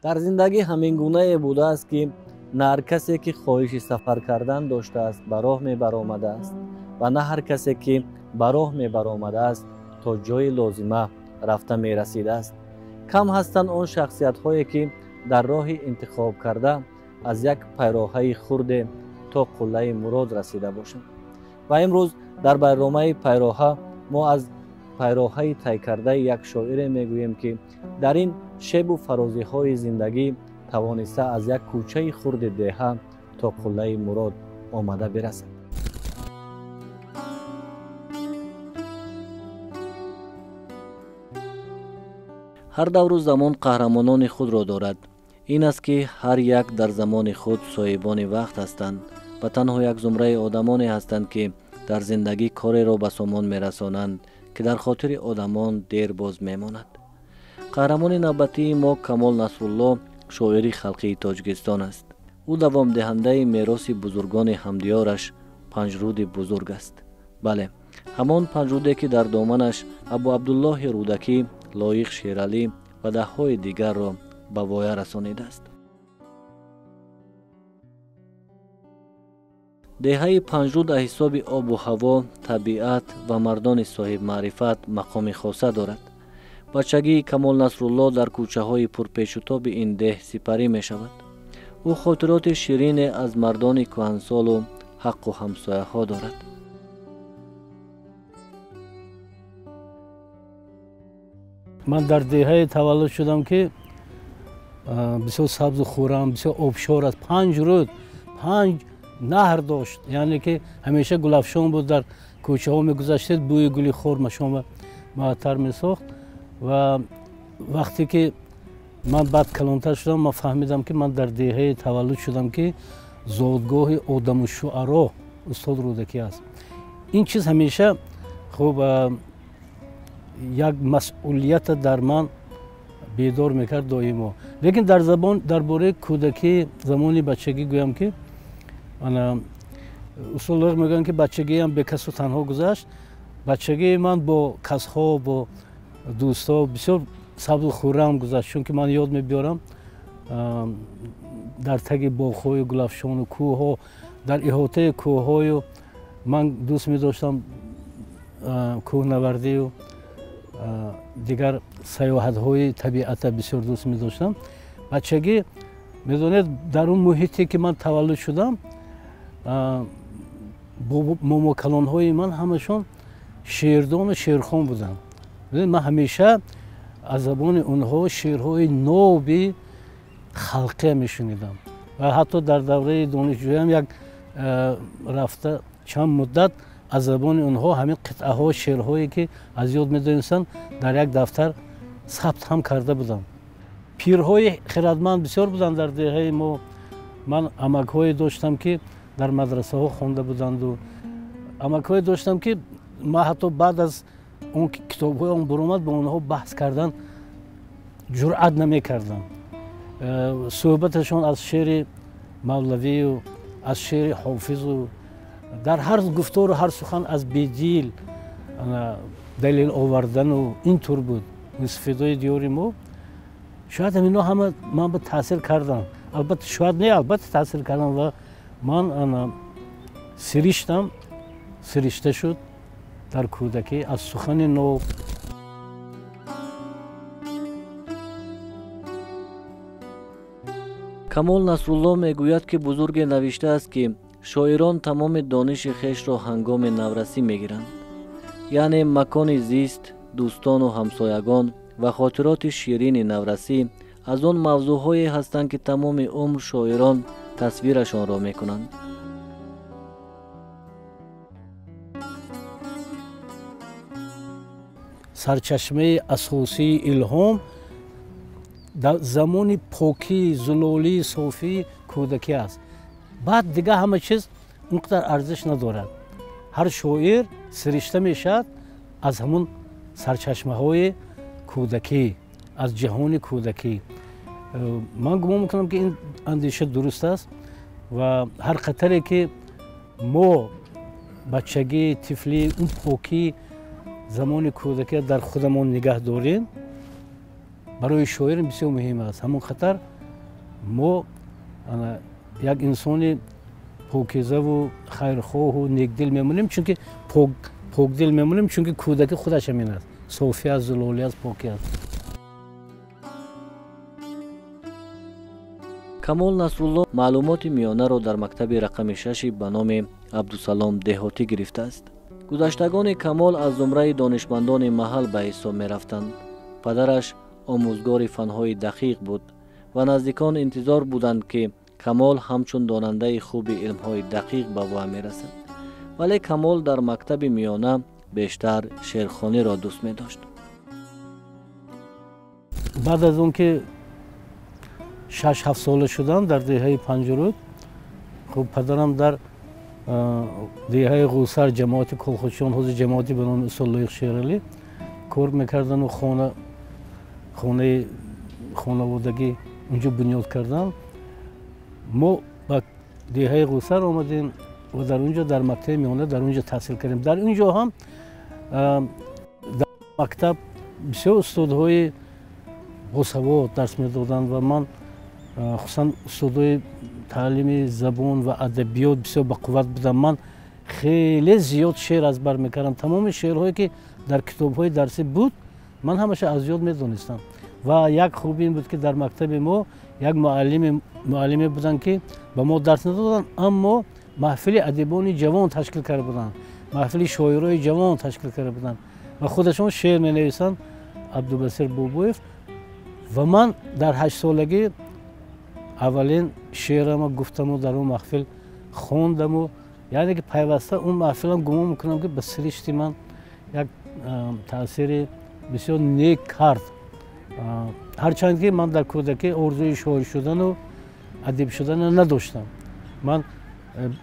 در زندگی همین گونه بوده است که نه هر کسی که خواهش سفر کردن داشته است به راه می برآمده است و نه هر کسی که به راه می برآمده است تا جای لازمه رفته می رسیده است. کم هستند آن شخصیت هایی که در راه انتخاب کرده از یک پیراهه خرد تا قله مراد رسیده باشند. و امروز در برنامه پیراهه ما از پیراهه طی کرده یک شاعر میگوییم که در این شیب و فرازی های زندگی توانسته از یک کوچه خرد دهه تا قله مراد آمده برسد. هر دور و زمان قهرمانان خود را دارد. این است که هر یک در زمان خود صاحبان وقت هستند و تنها یک زمره آدمانی هستند که در زندگی کاری را به سامان میرسانند که در خاطر آدمان دیر باز میماند. قهرمان نوبتی ما کمال نصرالله شاعر خلقی تاجیکستان است. او دوام دهنده میراث بزرگان همدیارش پنجرود بزرگ است. بله، همان پنجروده که در دامنش ابو عبدالله رودکی، لایق شیرعلی و ده‌های دیگر را به وایه رسانیده است. دهه پنجرود از حساب آب و هوا، طبیعت و مردان صاحب معرفت مقام خاصه دارد. بچگی کمال نصرالله در کوچه های پرپیچ و تاب این ده سپری می شود. او خاطرات شیرین از مردان کهنسال و حق و همسایه ها دارد. من در دهه تولد شدم که بسیار سبز و خورم، بسیار آبشار است. 5 رود، 5 نهر داشت، یعنی که همیشه گلفشان بود. در کوچه ها می گذشتید، بوی گلی خور مشام معطر می ساخت. و وقتی که من بعد کلانتر شدم، من فهمیدم که من در دهه تولد شدم که زادگاه آدم و شعرا استاد رودکی است. این چیز همیشه خوب یک مسئولیت در من بیدار میکرد دائما. لیکن درباره کودکی زمانی بچگی گویم که من اصولا میگن که بچگی هم به کس و تنها گذشت. بچگی من با کسها، با دوستا بسیار سبز و خورم گذشت، چون که من یاد میبیارم در تگ باغ‌های گلفشان و کوه‌ها، در احاطه کوه‌های من دوست می‌داشتم کوهنوردی و دیگر سیاحت‌های طبیعت بسیار دوست می‌داشتم. بچگی می‌دونید در اون محیطی که من تولد شدم، ماما کلان‌های من همشون شیردان و شیرخوان بودن. من همیشه از زبان اونها شعرهای نوبی خلقی میشنیدم و حتی در دوره دانشجویی هم یک رفته چند مدت از زبان اونها همین قطعه ها، شعرهایی که از یاد میدونستن در یک دفتر ثبت هم کرده بودم. پیرهای خردمند بسیار بودن در دهه ما. من عمک‌هایی داشتم که در مدرسه ها خوانده بودند و عمک‌هایی داشتم که ما حتی بعد از اون کتاب‌های اون برآمد با اونها بحث کردن جرأت نمی‌کردم. صحبتشون از شعر مولوی و از شعر حافظ و در هر گفتار و هر سخن از بیدیل دلیل آوردن و اینطور بود. استفاده دیاری ما شاید اینا همه من به تاثیر کردم. البته شاید نه، البته تاثیر کردم و من سرشته شد در کودکی از سخن نو. کمال نصرالله میگوید که بزرگ نوشته است که شاعران تمام دانش خویش را هنگام نورسی میگیرند. یعنی مکان زیست، دوستان و همسایگان و خاطرات شیرین نورسی از آن موضوعهایی هستند که تمام عمر شاعران تصویرشان را میکنند. سرچشمه اساسی الهام در زمان پاکی، زلالی، صافی کودکی است. بعد دیگه همه چیز اونقدر ارزش ندارد. هر شاعر سرشته میشد از همون سرچشمه های کودکی، از جهان کودکی. من گمان میکنم که این اندیشه درست است و هر قطری که ما بچگی، طفلی، اون پاکی زمان کودکی در خودمون نگه داریم برای شاعر بسیار مهم است. همون خطر мо як инсони покизаву хайрхоҳу некдил мемонем, чунки покдил мемонем, чунки кӯдаки худаш ҳамин аст, софӣ аст, зулолӣ аст, покӣ аст. камол насрулло маълумоти миёнаро дар мактаби рақами 6 ба номи абдусалом деҳотӣ гирифтааст. гузаштагони камол аз зумраи донишмандони маҳал ба ҳисоб мерафтанд. падараш омӯзгори фанҳои дақиқ буд ва наздикон интизор буданд ки камол ҳамчун донандаи хуби илмҳои дақиқ ба воя мерасад. вале камол дар мактаби миёна бештар шеърхониро дӯст медошт. баъд аз он ки 6-7 сола шудам дар деҳаи Панҷуруд, хуб падарам дар деҳаи ғусар ҷамоати колхозчиён, ҳозир ҷамоати ба номи Устод Лоиқ Шералӣ кор мекардану хонаи хонаводагӣ унҷо бунёд кардан. мо ба деҳаи ғусар омадем ва дар унҷо дар мактаби миёна дар унҷо таҳсил кардем. дар унҷо ҳам дар мактаб бисёр устодҳои босавод дарс медоданд ва ман хусусан устодои таълими забон ва адабиёт бисёр бақувват будам. ман хеле зиёд шеър азбар мекардам. тамоми шеърҳое ки дар китобҳои дарсӣ буд ман ҳамаша аз ёд медонистам. ва як хубӣ ин буд ки дар мактаби мо як муаллиме буданд ки ба мо дарс надоданд, аммо маҳфили адибони ҷавон ташкил карда буданд, маҳфили шоирои ҷавон ташкил карда буданд ва худашон шеър менависанд. Абдубасир Бобоев. ва ман дар 8 солагӣ аввалин шеърама гуфтаму дар он маҳфил хондаму, яъне ки пайваста он маҳфилам гумон мекунам ки ба сиришти ман як таъсири бисёр нек кард. ҳарчанд ки ман дар кӯдакӣ орзуи шоир шудану адиб шудана надоштам. ман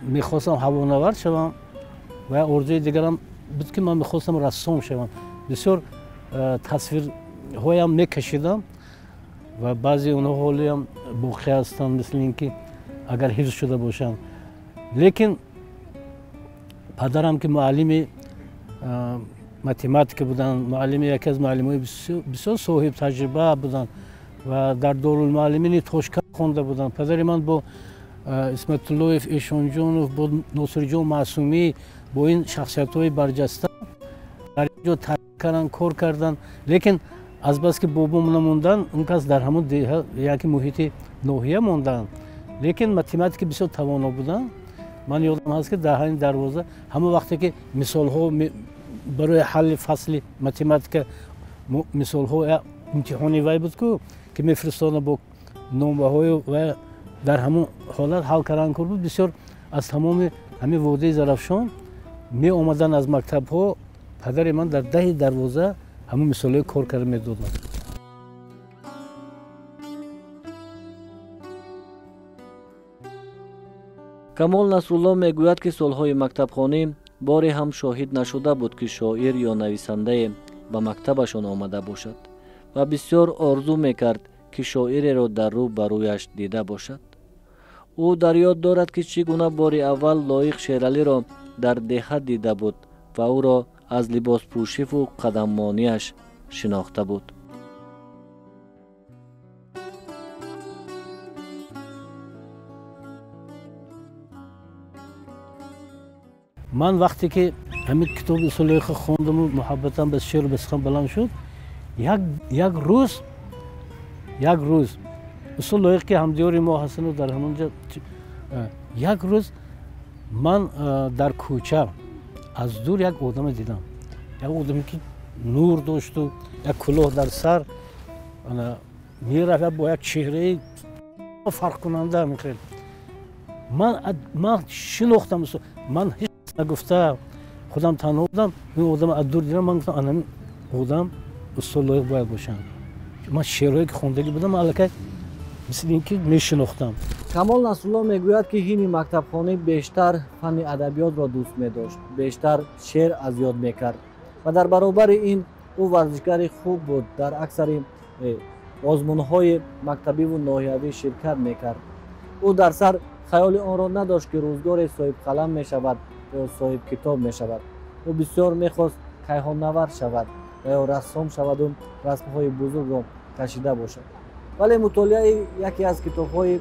мехостам ҳавонавард шавам ва орзуи дигарам буд ки ман мехостам рассом шавам. бисёр тасвирҳоям мекашидам ва баъзе онҳо ҳолиам боқӣ ҳастанд, мисли ин ки агар ҳифз шуда бошанд. лекин падарам ки муаллими математика буданд, муаллими яке аз муаллимои бисёр соҳиб таҷриба буданд ва дар Дорулмуаллимини Тошканд хонда буданд. падари ман бо Исматуллоев Эшонҷонов, бо Носирҷон Маъсумӣ, бо ин шахсиятҳои барҷаста дар инҷо таъсил кардан, кор кардан. лекин азбаски бобом намондан, он кас дар ҳамон деҳа яки муҳити ноҳия монданд. лекин математика бисёр тавоно буданд. ман ёдам ҳаст ки даҳани 12 ҳамон вақте ки мисолҳо барои ҳалли фасли математика мисолҳо имтиҳони вай буд ки мефиристонад бо номбаҳои ва дар ҳамон ҳолат ҳал кардан кор буд. бисёр аз тамоми ҳамин водии Зарафшон меомаданд аз мактабҳо. падари ман дар даҳи 12 ҳамон мисолҳои кор карда медоданд. камол насрулло мегӯяд ки солҳои мактабхонӣ боре ҳам шоҳид нашуда буд ки шоир ё нависандае ба мактабашон омада бошад ва бисёр орзу мекард ки шоиреро дар рӯ ба рӯяш дида бошад. ӯ дар ёд дорад ки чӣ гуна бори аввал Лоиқ Шералиро дар деҳа дида буд ва ӯро аз либоспӯшиву қадаммонияш шинохта буд. ман вақте ки ҳамин китоби Лоиқа хондаму муҳаббатам ба шеъру ба сухан баланд шуд, як рӯз Устод Лоиқ ки ҳамдиёри мо ҳастану дар ҳамон ҷо, як рӯз ман дар кӯча аз дур як одаме дидам. як одаме ки нур дошту як кӯлоҳ дар сар мерафт бо як чеҳраи фарқкунанда. мехел ман шинохтам. ман ҳеҷ нагуфта худам танҳо будам. ин одам аз дур дидам. ман гуфтам анамин одам Устод Лоиқ бояд бошанд. ман шеърҳое ки хондагӣ будам аллакай мисли ин ки мешинохтам. камол насрулло мегӯяд ки ҳини мактабхонӣ бештар фанни адабиётро дӯст медошт, бештар шеър аз ёд мекард ва дар баробари ин ӯ варзишгари хуб буд. дар аксари озмунҳои мактабиву ноҳиявӣ ширкат мекард. ӯ дар сар хаёли онро надошт ки рӯзгоре соҳибқалам мешавад ё соҳибкитоб мешавад. ӯ бисёр мехост кайҳоннавард шавад ва ё рассом шаваду расмҳои бузургро кашида бошад. ولی مطالعه یکی از کتاب‌های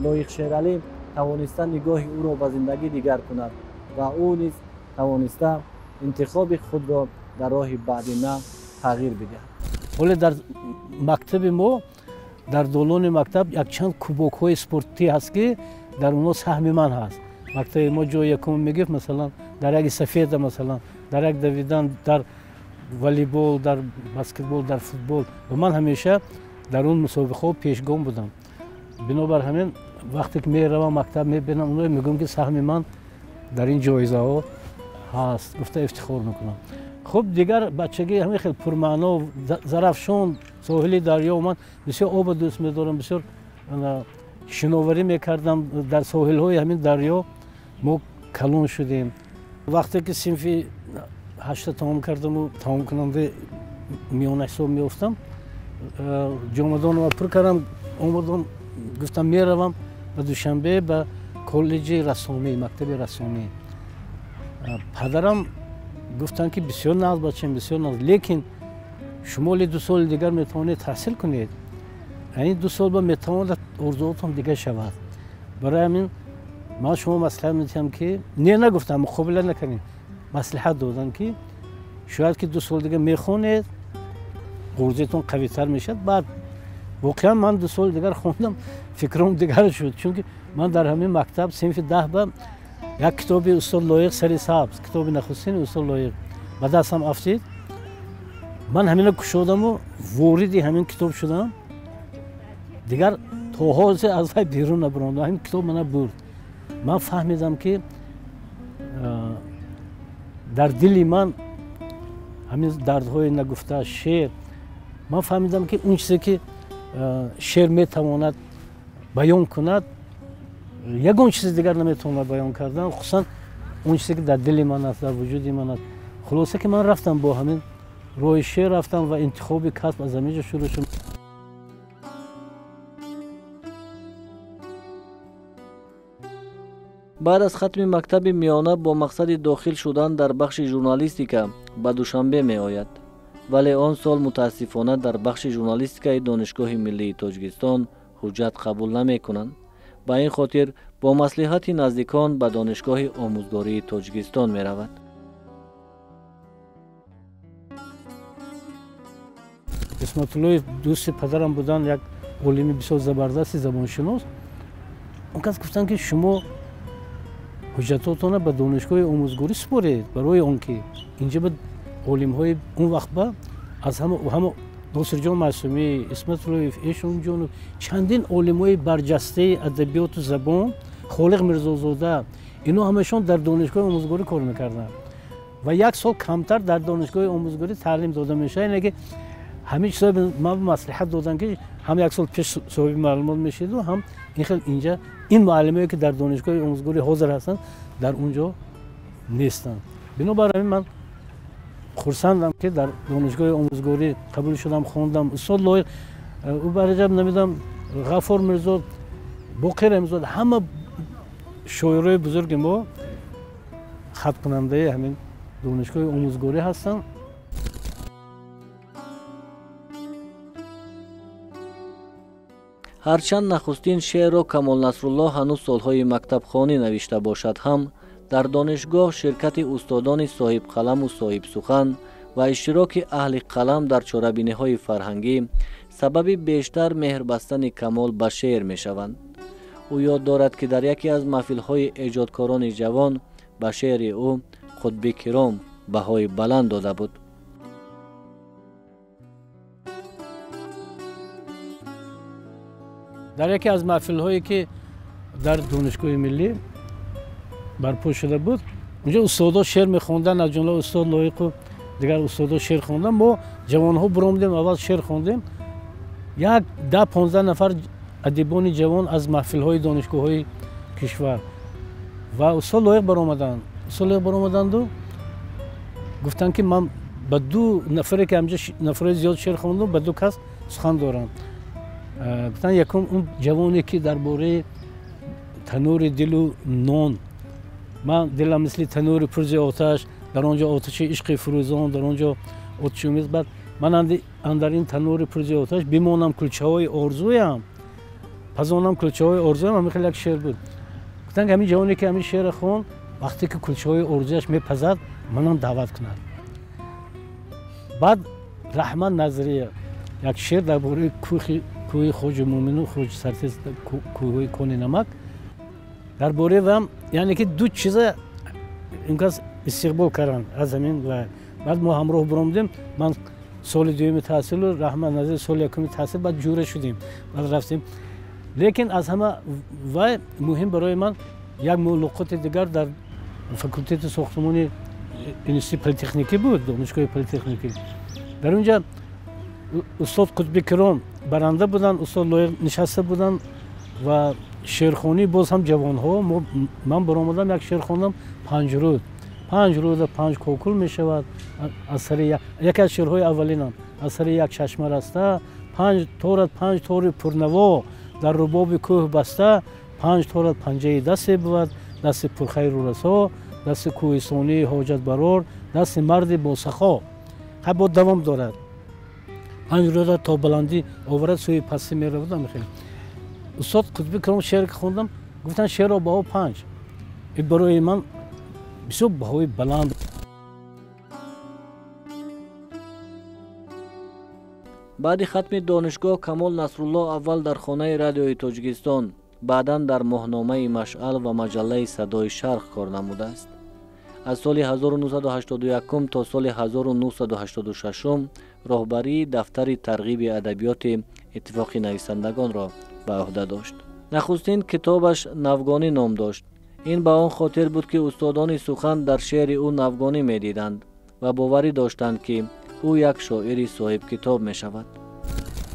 لایق شیرعلی توانسته نگاه او را به زندگی دیگر کند و او نیز توانسته انتخاب خود را در راه بعدینه تغییر بدهد. ولی در مکتب ما در دالان مکتب یک چند کوبک‌های اسپورتی هست که در اونها سهم من هست. مکتب ما جای یکم میگفت مثلا در یک سفید، مثلا در یک دویدن، در والیبال، در بسکتبال، در فوتبال و من همیشه در اون مسابقه پیشگام بودم. بنابر همین وقتی که میروم مکتب میبینم اونها میگم که سهم من در این جایزه ها هست، گفته افتخار میکنم. خب دیگر بچگی همین خیلی پرمعنا و ظرفشان ساحل دریا و من بسیار آب دوست می‌دارم، بسیار شناوری میکردم در ساحل های همین دریا. ما کلون شدیم. وقتی که صنف 8 تمام کردم و تمام کننده میانه حساب میافتم، جامدان رو پر کردم، اومدم گفتم میروم به دوشنبه به کالج رسامی، مکتب رسامی. پدرم گفتن که بسیار ناز بچم، بسیار ناز، لیکن شما 2 سال دیگر میتوانید تحصیل کنید، یعنی 2 سال بعد میتواند ارزوتون دیگه شود. برای همین من شما مصلحت میدم که نگفتم، مقابله نکنید، مصلحت دادن که شاید که 2 سال دیگه میخونید ارزوتون قوی تر میشد. بعد واقعا من 2 سال دیگر خوندم، فکرم دیگر شد، چون که من در همین مکتب صنف 10 با یک کتاب استاد لایق سری سبز، کتاب نخستین استاد لایق به دستم افتید. من همین کشیدم و وارد همین کتاب شدم، دیگر تا حاضر از وی بیرون نبراندم. همین کتاب من برد. من فهمیدم که در دل من همین دردهای نگفته شعر، من فهمیدم که اون چیزی که شعر میتواند بیان کند یگان چیز دیگر نمیتونه بیان کردن، خصوصا اون چیزی که در دل من است، در وجود من است. خلاصه که من رفتم با همین راه شعر رفتم و انتخاب کسب از همینجا شروع شد. بعد از ختم مکتب میانه با مقصد داخل شدن در بخش ژورنالیستیکا به دوشنبه می آید، ولی آن سال متاسفانه در بخش ژورنالیستیکای دانشگاه ملی تاجیکستان حجت قبول نمی کنند. با این خاطر با مصلحت نزدیکان به دانشگاه آموزگاری تاجیکستان می رود. اسمت الله دوست پدرم بودن، یک عالم بسیار زبردست زبانشناس. اون کس گفتن که شما حجتاتون به دانشگاه آموزگاری سپارید، برای آنکه اینجا به عالم های اون وقت با از همه ناصر جان معصومی، اسمت الله ایشون جان، چندین عالم های برجسته ادبیات و زبان، خالق میرزازاده، اینا همشون در دانشگاه آموزگاری کار میکردن و 1 سال کمتر در دانشگاه آموزگاری تعلیم داده میشه. اینه که همه چیزا ما مصلحت دادن که هم 1 سال پیش صاحب معلومات میشید و هم این خیلی اینجا این معلمایی که در دانشگاه آموزگاری حاضر هستن در اونجا نیستن. بنابراین من خرسندم که در دانشگاه آموزگاری قبول شدم، خوندم. استاد لایق او برجب نمیدم، غفار میرزا، باقر امزاد، همه شاعرای بزرگ ما خط کننده همین دانشگاه آموزگاری هستن. هرچند نخستین شعر را کمال نصرالله هنوز سالهای مکتب خوانی نوشته باشد هم در دانشگاه شرکت استادان صاحب قلم و صاحب سخن و اشتراک اهل قلم در چاره‌بینی‌های فرهنگی سبب بیشتر مهر بستن کمال به شعر می شوند. او یاد دارد که در یکی از محفل‌های ایجادکاران جوان به شعر او قطب کرام بهای بلند داده بود. در یکی از محفل‌هایی که در دانشگاه ملی برپا شده بود، اونجا استادا شعر می‌خوندن، از جمله استاد لایق و دیگر استادا شعر خوندن. ما جوان‌ها برآمدیم، اول شعر خوندیم. 10-15 نفر ادیبان جوان از محفل‌های دانشگاه‌های کشور و استاد لایق برآمدند و گفتن که من با 2 نفری که همجا نفر زیاد شعر خوندم، با 2 کس سخن دارم. گفتن یکم اون جوانی که درباره تنور دل و نان، من دلم مثل تنور پرز آتش، در آنجا آتش عشق فروزان، در آنجا آتش امید. بعد من اندر این تنور پرزی آتش بمانم کلچه های آرزویم پس آنم کلچه های آرزویم همین خیلی یک شعر بود گفتن که همین جوانی که همین شعر خون وقتی که کلچه های آرزویش میپزد منم دعوت کند بعد رحمان نظریه یک شعر درباره کوه خوج مومن و خوج سرتیز کوه کون نمک درباره و یعنی که دو چیز اینکاس استقبال کردن از زمین و بعد ما همراه برآمدیم من سال دوم تحصیل و رحمان نظری سال یکم تحصیل بعد جوره شدیم بعد رفتیم لیکن از همه و مهم برای من یک ملاقات دیگر در فاکولته ساختمانی انستیتوت پلی‌تکنیکی بود دانشگاه پلی‌تکنیکی در اونجا استاد قطبی کرام برنده بودن استاد لایر نشسته بودن و شعرخوانی باز هم جوان ها من برآمدم یک شعر خواندم 5 روز 5 کوکل می شود از سر یکی از شعرهای اولینم از سر یک چشمه رسته 5 تور پرنوا در رباب کوه بسته 5 تورت پنجه دست بود دست پرخیر و رسا دست کوهستانی حاجت برار دست مرد با سخا با دوام دارد 5 روز تا بلندی آورد سوی پستی می رودم خیلی استاد قطبی کرام شعر که خوندم گفتن شعر را با 5 این برای من بسیار بهای بلند بعد ختم دانشگاه کمال نصرالله اول در خانه رادیوی تاجیکستان بعداً در ماهنامه مشعل و مجله صدای شرق کار نموده است. از سال 1981 تا سال 1986 راهبری دفتر ترغیب ادبیات اتفاق نویسندگان را به عهده داشت. نخستین کتابش نوگانی نام داشت. این به آن خاطر بود که استادان سخن در شعر او نوگانی می‌دیدند و باوری داشتند که او یک شاعر صاحب کتاب می شود.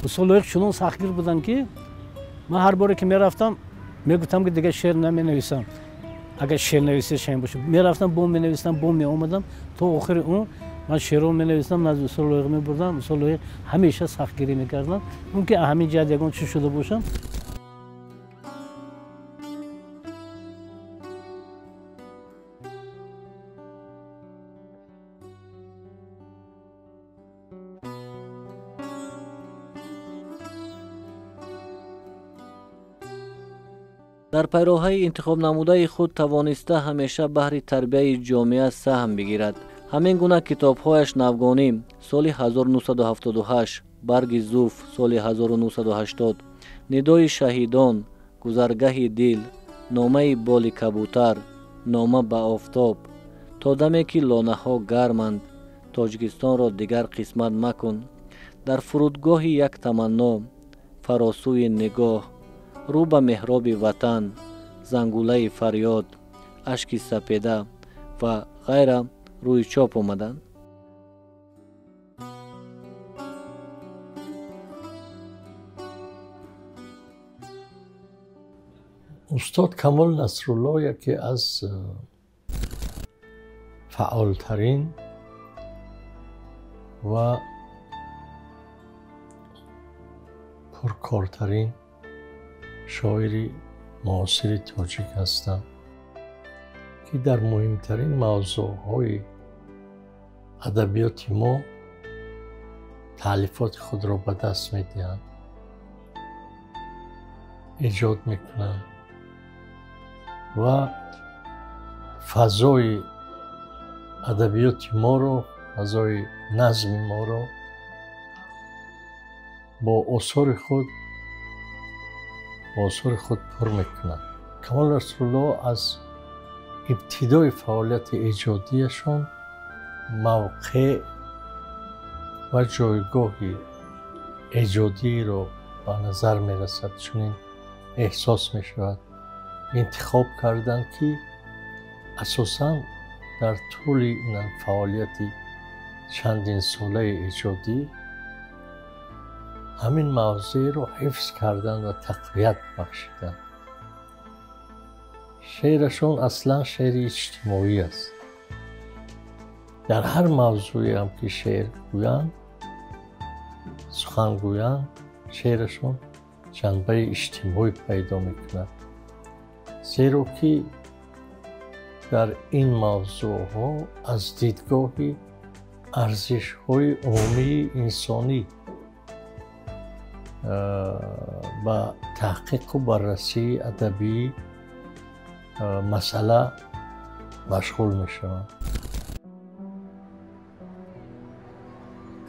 استاد چنان سختگیر بودند که من هر باری که میرفتم میگفتم که دیگه شعر نمی نویسم. اگر شعر نویسی شاید باشه میرفتم بوم می نویسم بوم می آمدم تا آخر اون من شعر رو می نویسم نزد استاد لایق می بردم استاد لایق همیشه سختگیری میکردن اون که همین جد یگان چی شده باشم در پیراهه انتخاب نموده خود توانسته همیشه بهر تربیت جامعه سهم بگیرد. همین گونه کتاب‌هایش نوگانی سال 1978 برگ زوف سال 1980 ندای شهیدان گذرگاه دل نامه بال کبوتر نامه به آفتاب تا دمی که لانه ها گرمند تاجیکستان را دیگر قسمت مکن در فرودگاه یک تمنا فراسوی نگاه رو به محراب وطن زنگوله فریاد اشک سپیده و غیره روی چاپ آمدند. استاد کمال نصرالله یکی از فعالترین و پرکارترین شاعری معاصر تاجیک هستند که در مهمترین موضوعهای ادبیات ما تألیفات خود را به دست می‌دهند، ایجاد میکنند و فضای ادبیات ما رو فضای نظم ما رو با آثار خود پر میکنند. کمال نصرالله از ابتدای فعالیت ایجادیشان موقع و جایگاه ایجادی رو به نظر می رسد، چون احساس می شود انتخاب کردن که اساساً در طول این فعالیت چندین ساله ایجادی همین موضوع رو حفظ کردن و تقویت بخشیدن. شعرشون اصلا شعر اجتماعی است. در هر موضوعی هم که شعر گویند سخن گویند شعرشون جنبه اجتماعی پیدا میکند، زیرا که در این موضوع ها از دیدگاه ارزش‌های عمومی انسانی با تحقیق و بررسی ادبی مسئله مشغول میشوم.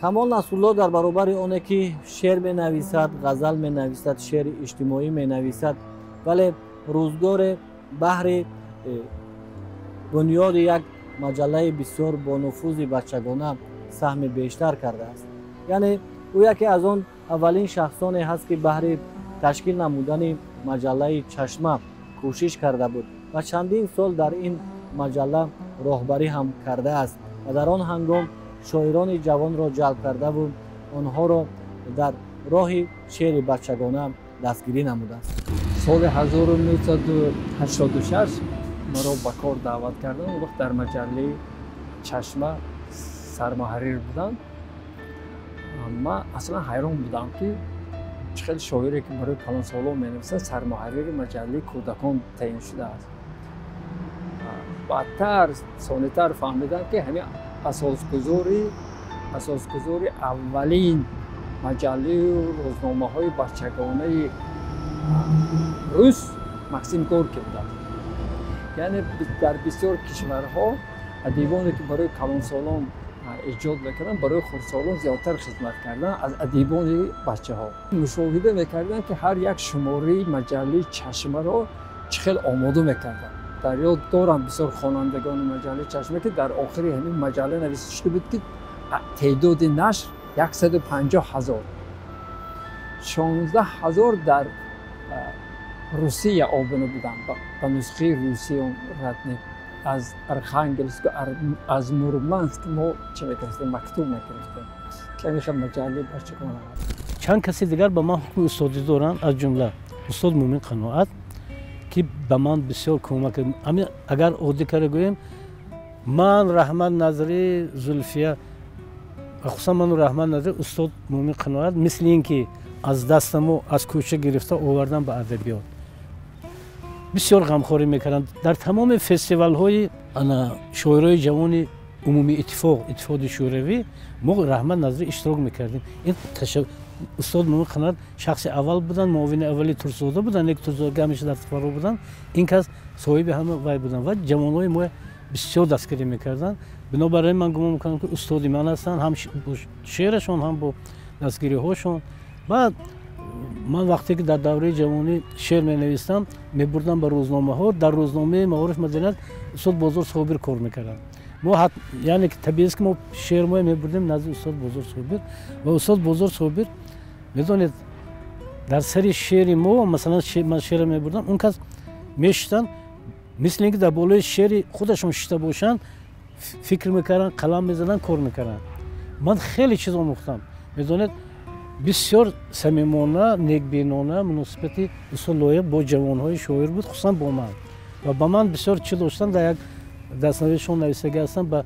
камол насрулло дар баробари оне ки шеър менависад, ғазал менависад, шеъри иҷтимоӣ менависад, вале рӯзгоре баҳри бунёди як маҷаллаи бисёр бонуфузи бачагона саҳми бештар кардааст. яъне ӯ яке аз он аввалин шахсоне ҳаст ки баҳри ташкил намудани маҷаллаи чашма кӯшиш карда буд ва чандин сол дар ин маҷалла роҳбарӣ ҳам кардааст ва дар он ҳангом шоирони ҷавонро ҷалб кардаву онҳоро дар роҳи шеъри бачагона дастгирӣ намудааст. соли 1986 маро ба кор даъват карданд. он вақт дар маҷаллаи чашма сармуҳаррир будам. ман аслан ҳайрон будам ки чӣ хел шоире ки барои калонсолон менависад сармуҳаррири маҷаллаи кӯдакон таъин шудааст. баъдтар сонитар фаҳмидам ки ҳамин асосгузори аввалин маҷаллаи рӯзномаҳои бачагонаи рус Максим Горький будааст. яъне дар бисёр кишварҳо адибоне ки барои калонсолон эҷод мекарданд, барои хурдсолон зиёдтар хизмат карданд аз адибони бачаҳо. мушоҳида мекарданд ки ҳар як шумораи маҷаллаи чашмаро чӣ хел омода мекарданд. дар ёд дорам бисёр хонандагони маҷаллаи чашма ки дар охири ҳамин маҷалла нависта шуда буд ки теъдоди нашр 150,000, 16,000 дар русия обуна буданд ба нусхаи русии ратни аз Архангельск, аз Мурманск мо чӣ мекардем, мактуб мекардем ки ҳамин хел маҷаллаи бачагона. чанд каси дигар ба ман ҳукми устодӣ доранд, аз ҷумла устод Мӯмин Қаноат ки ба ман бисёр кӯмак кард. агар оддӣ карда гӯем, ман Раҳмат Назарӣ, Зулфия, хусусан ману Раҳмат Назарӣ, устод Мӯмин Қаноат мисли ин ки аз дастаму аз кӯча гирифта овардан ба адабиёт бисёр ғамхорӣ мекарданд. дар тамоми фестивалҳои шоирои ҷавони умумии иттифоқи шӯравӣ мо Раҳмат Назарӣ иштирок мекардем. ин устод Мӯмин Қаноат шахси аввал буданд, муовини аввали Турсузода буданд, лекин Турсузода ҳамеша дар сафарҳо буданд. ин кас соҳиби ҳама вай буданд ва ҷавонҳои мо бисёр дастгирӣ мекарданд. бинобар ин ман гумон мекунам ки устоди ман ҳастанд, ҳам бо шеърашон, ҳам бо дастгириҳошон. баъд ман вақте ки дар давраи ҷавонӣ шеър менавистам, мебурдам ба рӯзномаҳо. дар рӯзномаи Маориф Маданият устод Бозор Собир кор мекарданд. мо яъне ки табиист ки мо шеър мебурдем назди устод Бозор Собир ва устод Бозор Собир медонед дар сари шеъри мо, масалан ман шеъра мебурдам, он кас мешитанд мисли ин ки дар болои шеъри худашон шита бошанд, фикр мекарданд, қалам мезаданд, кор мекарданд. ман хеле чиз омӯхтам. медонед бисёр самимона, некбинона муносибати устод лоиқ бо ҷавонҳои шоир буд, хусусан бо ман. ва ба ман бисёр чиз доштанд. дар як дастнавишон нависаги ҳастанд ба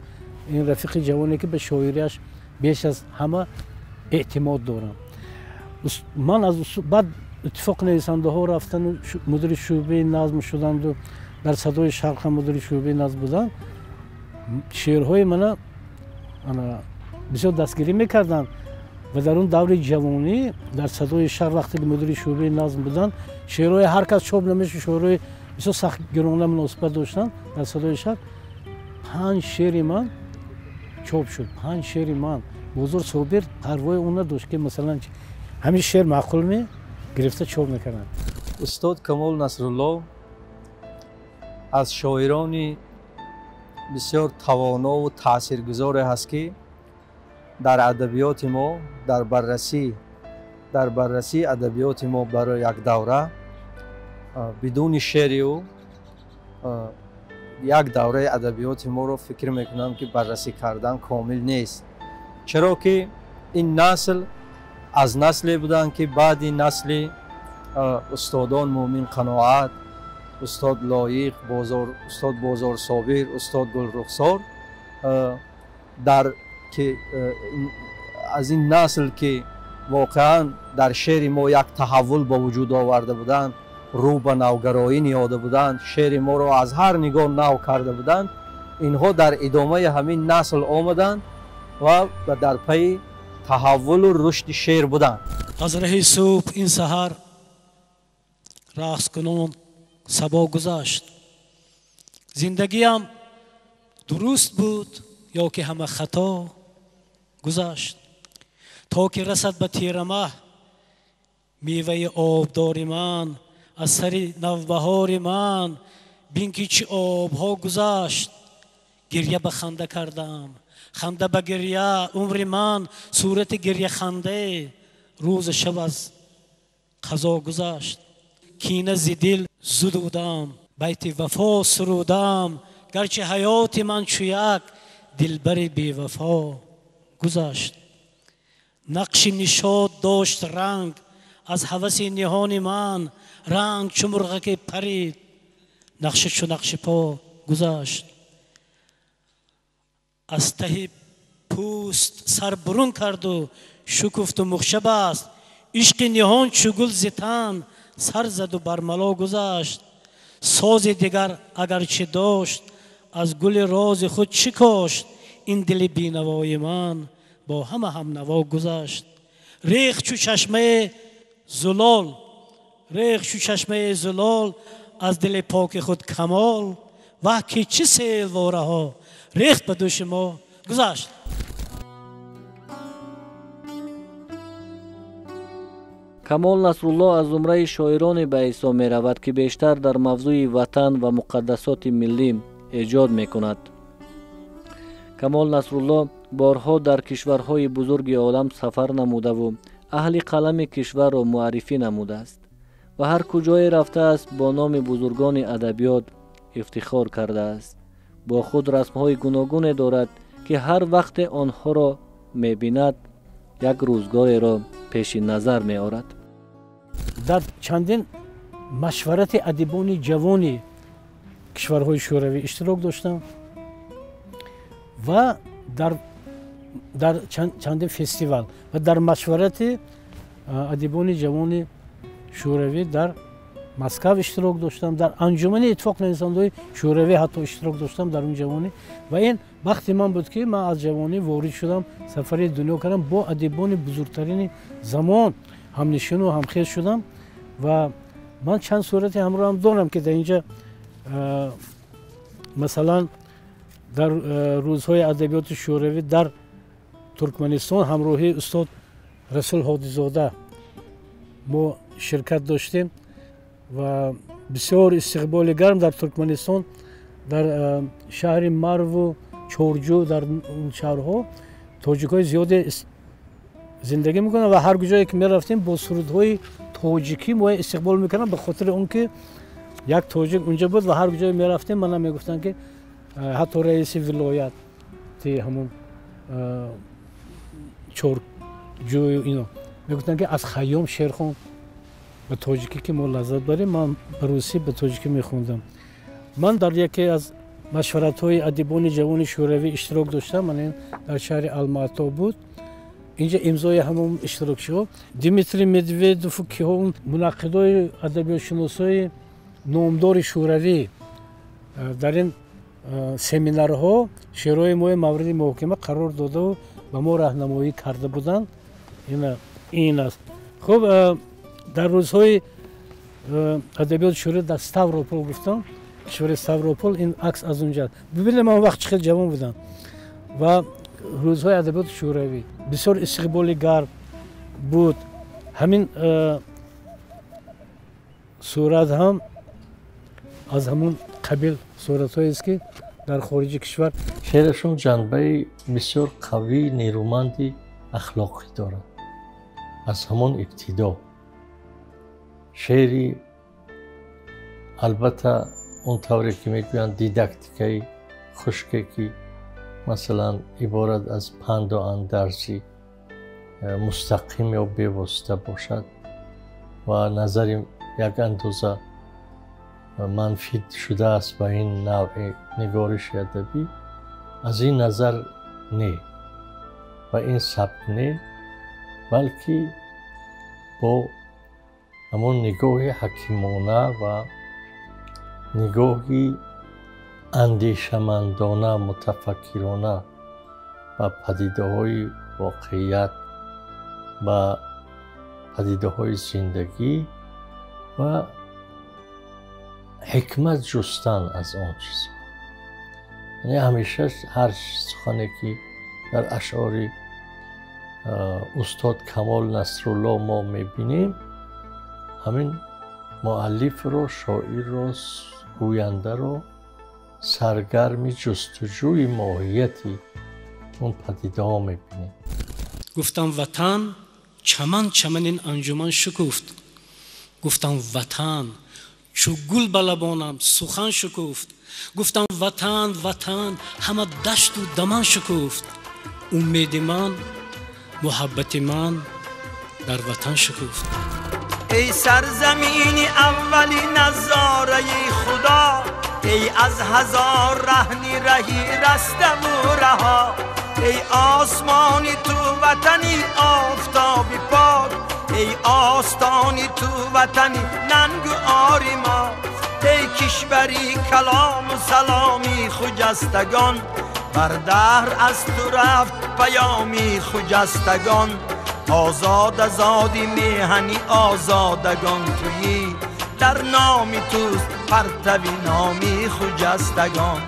ин рафиқи ҷавоне ки ба шоириаш беш аз ҳама эътимод дорам. ман аз баъд иттифоқи нависандаҳо рафтану мудири шӯъбаи назм шуданду дар Садои Шарқ ҳам мудири шӯъбаи назм буданд. шеърҳои мана бисёр дастгирӣ мекарданд ва дар он даври ҷавонӣ дар Садои Шарқ вақте ки мудири шӯъбаи назм буданд, шеърҳои ҳар кас чоп намешуд, шеърҳои бисёр сахт гирона муносибат доштанд. дар Садои Шарқ 5 шеъри ман чоп шуд. 5 шеъри ман. Бозор Собир парвои он надошт ки масалан ҳамин шеър маъқул гирифта чоп мекарданд. устод Камол Насрулло аз шоирони бисёр тавонову таъсиргузоре ҳаст ки дар адабиёти мо, дар баррасии адабиёти мо барои як давра бидуни шеъри ӯ як давраи адабиёти моро фикр мекунам ки баррасӣ кардан комил нест. чаро ки ин насл аз насле буданд ки баъди насли устодон Мӯмин Қаноат, устод Лоиқ, устод Бозор Собир, устод Гулрухсор, аз ин насл ки воқеан дар шеъри мо як таҳаввул ба вуҷуд оварда буданд, рӯ ба навгароӣ ниҳода буданд, шеъри моро аз ҳар нигоҳ нав карда буданд, инҳо дар идомаи ҳамин насл омаданд و در پی تحول و رشد شعر بودند. از راه صبح این سحر رقص کنون صبا گذشت. زندگیم درست بود یا که همه خطا گذشت. تا که رسد به تیر ماه میوه آبدار من، از سر نوبهار من بین که چه آبها گذشت. گریه به خنده کردم، خنده به گریه، عمر من صورت گریه خنده. روز شب از قضا گذشت. کینه ز دل زدودم، بیت وفا سرودم، گرچه حیات من چو یک دلبر بی وفا گذشت. نقش نشاط داشت رنگ از هوس نهان من، رنگ چو مرغک پرید، نقش چو نقش پا گذشت. از ته پوست سر برون کرد و شکفت و مخشه بست. عشق نهان چو گل ز تن سر زد و برملا گذشت. ساز دیگر اگرچه داشت از گل راز خود چه کاشت. این دل بینوای من با همه هم نوا گذشت. ریخ چو چشمه زلال، ریخ چو چشمه زلال از دل پاک خود کمال. وقتی چه سیل واره ها ریخت به دوش ما گذشت. камол насрулло аз зумраи шоироне ба ҳисоб меравад ки бештар дар мавзӯи ватан ва муқаддасоти миллӣ эҷод мекунад. камол насрулло борҳо дар кишварҳои бузурги олам сафар намудаву аҳли қалами кишварро муаррифӣ намудааст ва ҳар куҷое рафтааст бо номи бузургони адабиёт ифтихор кардааст. бо худ расмҳои гуногуне дорад ки ҳар вақте онҳоро мебинад як рӯзгореро пеши назар меорад. дар чандин машварати адибони ҷавони кишварҳои шӯравӣ иштирок доштам ва дар чандин фестивал ва дар машварати адибони ҷавони шӯравӣ дар Москав иштирок доштам. дар анҷумани иттифоқнависандаҳои шӯравӣ ҳатто иштирок доштам дар он ҷавонӣ. ва ин вақти ман буд ки ман аз ҷавонӣ ворид шудам, сафари дунё кардам, бо адибони бузургтарини замон ҳамнишину ҳамхез шудам. ва ман чанд сурати ҳамроҳам дорам ки дар инҷа масалан дар рӯзҳои адабиёти шӯравӣ дар Туркманистон ҳамроҳии устод Расул Ҳодизода мо ширкат доштем ва бисёр истиқболи гарм дар Туркманистон, дар шаҳри Марву, Чорҷу, дар шаҳрҳо тоҷикҳои зиёде зиндагӣ мекунанд ва ҳар куҷое ки мерафтем бо сурудҳои тоҷикӣ мо истиқбол мекардам, ба хотири он ки як тоҷик унҷа буд ва ҳар куҷое мерафтем мана мегуфтанд ки ҳатто раиси вилояти ҳамон Чорҷую ино мегуфтанд ки аз Хайём шерхон ба тоҷикӣ ки мо лаззат барем. ман ба русӣ ба тоҷикӣ мехондам. ман дар яке аз машваратҳои адибони ҷавони шӯравӣ иштирок доштам. ман дар шаҳри Алмато буд. инҷа имзои ҳамон иштирокчиҳо Димитрий Медведеву киҳо мунаққидои адабиётшиносои номдори шӯравӣ дар ин семинарҳо шеърҳои мои мавриди муҳокима қарор додаву ба мо раҳнамоӣ карда буданд. ин аст. хуб, дар рӯзҳои адабиёти шӯравӣ дар Ставропол гуфтам, кишвари Ставропол, ин акс аз унҷа. бибинед ман вақт чӣ хел ҷавон будам ва рӯзҳои адабиёти шӯравӣ бисёр истиқболи гарм буд. ҳамин сурат ҳам аз ҳамон қабил суратҳоест ки дар хориҷи кишвар. шеърашон ҷанбаи бисёр қавӣ, нерӯманди ахлоқӣ дорад. аз ҳамон ибтидо шеъри албатта он тавре ки мегӯянд дидактикаи хушке ки масалан иборат аз панду андарзи мустақим ё бевосита бошад ва назари як андоза манфӣ шудааст ба ин навъи нигориши адабӣ, аз ин назар не ва ин сабк не, балки бо ҳамон нигоҳи ҳакимона ва нигоҳи андешамандона, мутафаккирона با پدیده‌های واقعیت، با پدیده‌های زندگی و حکمت جستن از آن چیز. یعنی همیشه هر سخنی که در اشعار استاد کمال نصرالله ما میبینیم، همین مؤلف رو، شاعر رو، گوینده رو سرگرم جستجوی ماهیتی اون پدیده ها میبینیم. گفتم وطن چمن چمنین انجمن شکفت. گفتم وطن چو گل به لبانم سخن شکفت. گفتم وطن وطن همه دشت و دمن شکفت. امید من محبت من در وطن شکفت. ای سرزمینی اولی نظاره خدا، ای از هزار رهنی رهی رستم و رها. ای آسمانی تو وطنی آفتابی پاک، ای آستانی تو وطنی ننگ و آری ما. ای کشوری کلام و سلامی خجستگان، بر دهر از تو رفت پیامی خجستگان. آزاد آزادی میهنی آزادگان تویی، در نامی توست پرتوی نامی خجستگان.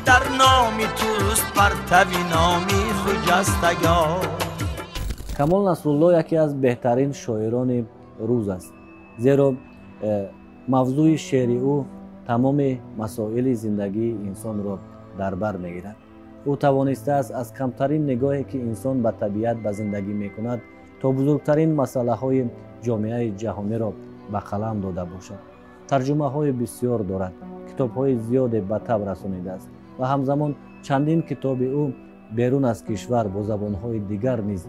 در نامی توست پرتوی نامی خجستگان. کمال نصرالله یکی از بهترین شاعران روز است، زیرا موضوع شعر او تمام مسائل زندگی انسان را در بر میگیرد. او توانسته است از کمترین نگاهی که انسان به طبیعت به زندگی میکند تا بزرگترین مسئله های جامعه جهانی را به قلم داده باشد. ترجمه های بسیار دارد، کتاب های زیاد به تب رسانیده است و همزمان چندین کتاب او بیرون از کشور با زبان های دیگر نیز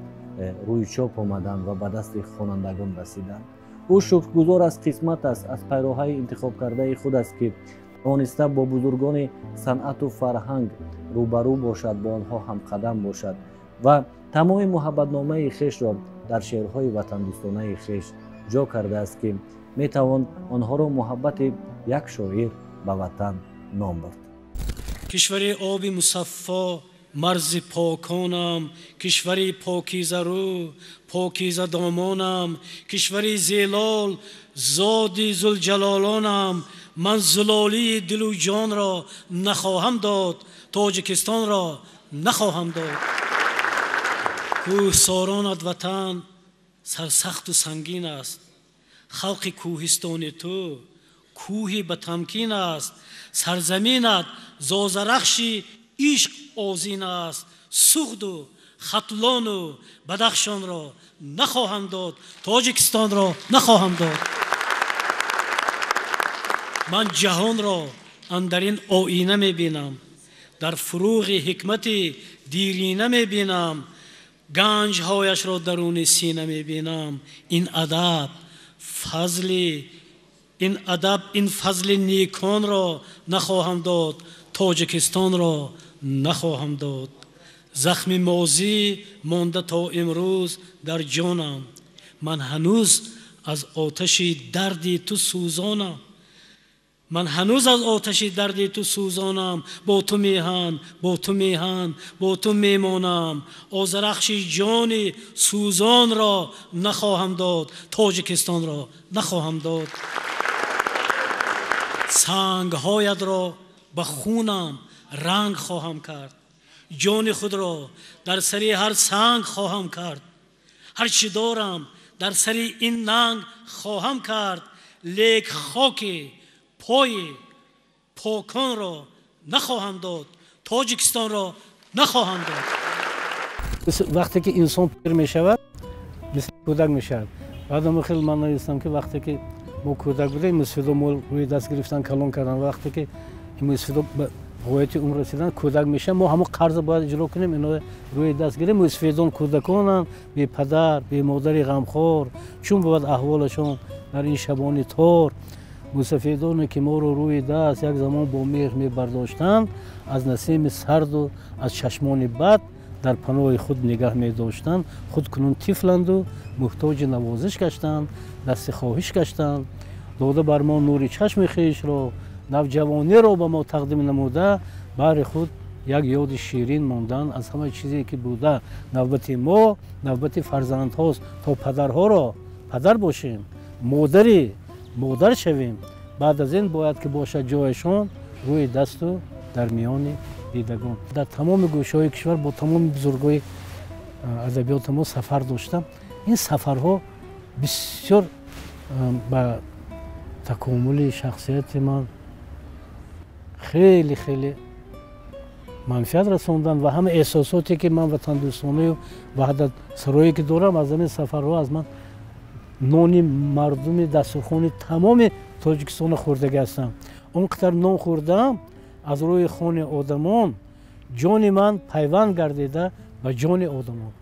روی چاپ آمدند و به دست خوانندگان رسیدند. او شکرگزار از قسمت است، از پیروهای انتخاب کرده خود است که توانسته با بزرگان صنعت و فرهنگ روبرو باشد، با آنها هم قدم باشد و تمام محبتنامه خویش را در شعرهای وطن دوستانه خویش جا کرده است که می توان آنها را محبت یک شاعر به وطن نام برد. کشور آب مصفا مرز پاکانم، کشوری پاکیزه رو پاکیزه دامانم، کشوری زیلال زادی زلجلالانم. من زلالی دل و جان را نخواهم داد، تاجیکستان را نخواهم داد. کوهسارانت وطن سرسخت و سنگین است، خلق کوهستان تو کوهی به تمکین است. سرزمینت زازرخشی عشق آذین است، سوخت و ختلان و بدخشان را نخواهم داد، تاجیکستان را نخواهم داد. من جهان را اندرین آینه می بینم، در فروغ حکمت دیرینه می بینم. گنج هایش را درون سینه می بینم. این ادب این فضل نیکان را نخواهم داد، تاجیکستان را نخواهم داد. زخم ماضی مانده تا امروز در جانم، من هنوز از آتش دردی تو سوزانم. من هنوز از آتش دردی تو سوزانم. با تو میهن با تو میهن با تو میمانم. آذرخش جان سوزان را نخواهم داد، تاجیکستان را نخواهم داد. سنگ هایت را به خونم رنگ خواهم کرد، جان خود را در سری هر سنگ خواهم کرد. هر چی دارم در سری این ننگ خواهم کرد، لیک خاک پای پاکان را نخواهم داد، تاجیکستان را نخواهم داد. وقتی که انسان پیر می شود مثل کودک می شود. بعد خیلی من نیستم که وقتی که ما کودک بودیم مسفیدا مول روی دست گرفتن کلان کردن، وقتی که این مسفیدا به غایت عمر رسیدن کودک میشن، ما همون قرض باید اجرا کنیم، اینا روی دست گیریم. مسفیدان کودکانن بی پدر بی مادر غمخوار، چون بود احوالشون در این شبان تار. مسفیدانی که ما رو روی دست یک زمان با مهر می برداشتند، از نسیم سرد و از چشمان بد در پناه خود نگاه می داشتند. خود کنون طفلند و محتاج نوازش گشتند، دست خواهش گشتند. داده بر ما نور چشم خویش را، نوجوانی را به ما تقدیم نموده، بر خود як ёди ширин мондан аз ҳама чизе ки буда навбати мо навбати фарзандҳост то падарҳоро падар бошем модари модар шавем баъд аз ин бояд ки бошад ҷояшон рӯи дасту дар миёни дидагон дар тамоми гӯшаҳои кишвар бо тамоми бузургои адабиёти мо сафар доштам ин сафарҳо бисёр ба такомули шахсияти ман хеле хеле манфиат расондан ва ҳама эҳсосоте ки ман ватандӯстонаю ваҳдатсарое ки дорам аз ҳамин сафарҳо аз ман нони мардуми дастурхони тамоми тоҷикистона хӯрдагӣ ҳастам он қадар нон хӯрдаам аз рӯи хони одамон ҷони ман пайванд гардида ба ҷони одамон